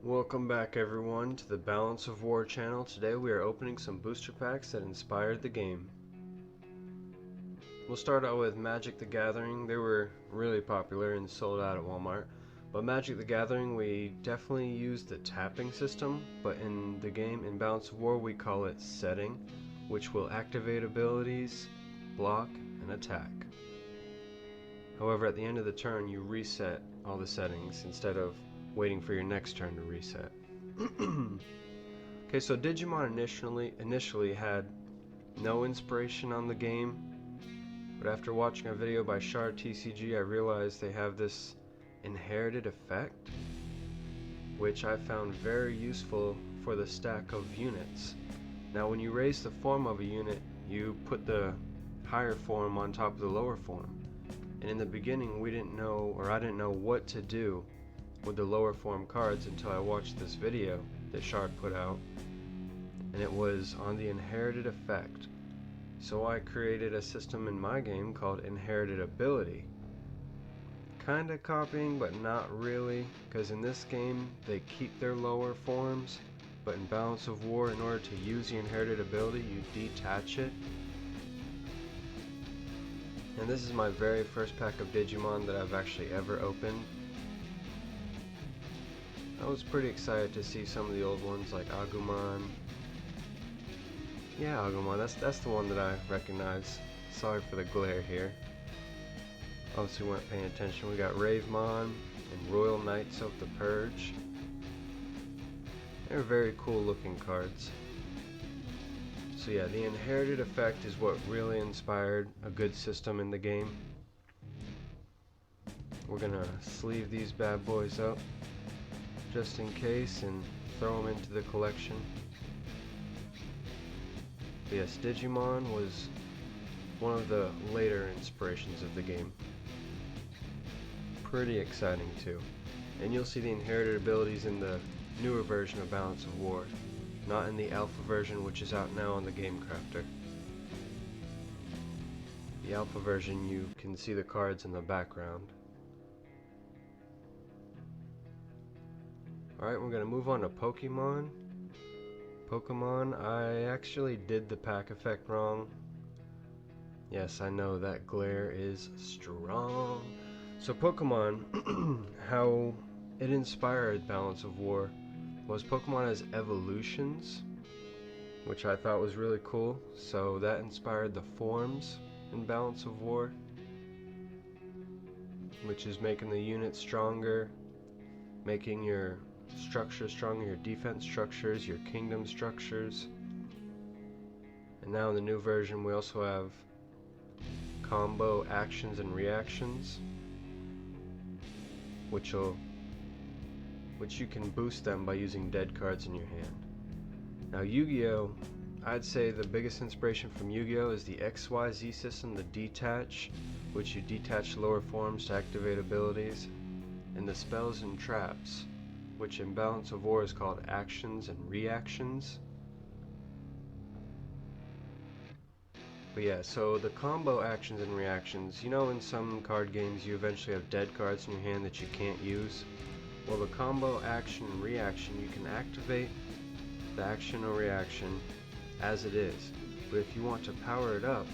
Welcome back everyone to the Balance of War channel. Today we are opening some booster packs that inspired the game. We'll start out with Magic the Gathering. They were really popular and sold out at Walmart. But Magic the Gathering, we definitely used the tapping system, but in the game, in Balance of War, we call it setting, which will activate abilities, block, and attack. However, at the end of the turn, you reset all the settings instead of waiting for your next turn to reset. Okay, so Digimon initially had no inspiration on the game, but after watching a video by homemadeTCG, I realized they have this inherited effect, which I found very useful for the stack of units. Now, when you raise the form of a unit, you put the higher form on top of the lower form. And in the beginning, we didn't know, or I didn't know what to do with the lower form cards until I watched this video that Shard put out, and it was on the inherited effect. So I created a system in my game called inherited ability, kinda copying but not really, because in this game they keep their lower forms, but in Balance of War, in order to use the inherited ability, you detach it. And this is my very first pack of Digimon that I've actually ever opened. I was pretty excited to see some of the old ones like Agumon. Yeah, Agumon, that's the one that I recognize. Sorry for the glare here. Obviously weren't paying attention. We got Ravemon and Royal Knights of the Purge. They're very cool looking cards. So yeah, the inherited effect is what really inspired a good system in the game. We're gonna sleeve these bad boys up just in case and throw them into the collection. But yes, Digimon was one of the later inspirations of the game. Pretty exciting too. And you'll see the inherited abilities in the newer version of Balance of War, not in the alpha version, which is out now on the Game Crafter. The alpha version, you can see the cards in the background. Alright, we're going to move on to Pokemon. I actually did the pack effect wrong. Yes, I know that glare is strong. So Pokemon, how it inspired Balance of War was Pokemon as evolutions, which I thought was really cool. So that inspired the forms in Balance of War, which is making the unit stronger, making your structure stronger, your defense structures, your kingdom structures. And now in the new version we also have combo actions and reactions, which you can boost them by using dead cards in your hand. Now Yu-Gi-Oh! I'd say the biggest inspiration from Yu-Gi-Oh! Is the XYZ system, the detach, which you detach lower forms to activate abilities, and the spells and traps, which in Balance of War is called actions and reactions. But yeah, so the combo actions and reactions, you know, in some card games you eventually have dead cards in your hand that you can't use. Well, the combo action and reaction, you can activate the action or reaction as it is, but if you want to power it up,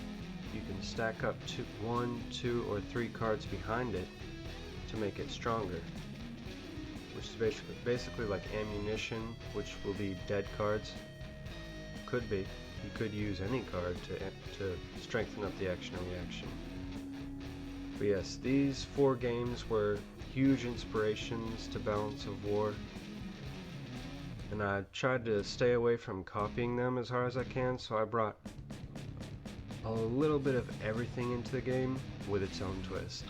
you can stack up 1, 2, or 3 cards behind it to make it stronger, which is basically like ammunition, which will be dead cards. Could be. You could use any card to strengthen up the action or reaction. But yes, these 4 games were huge inspirations to Balance of War, and I tried to stay away from copying them as hard as I can, so I brought a little bit of everything into the game with its own twist.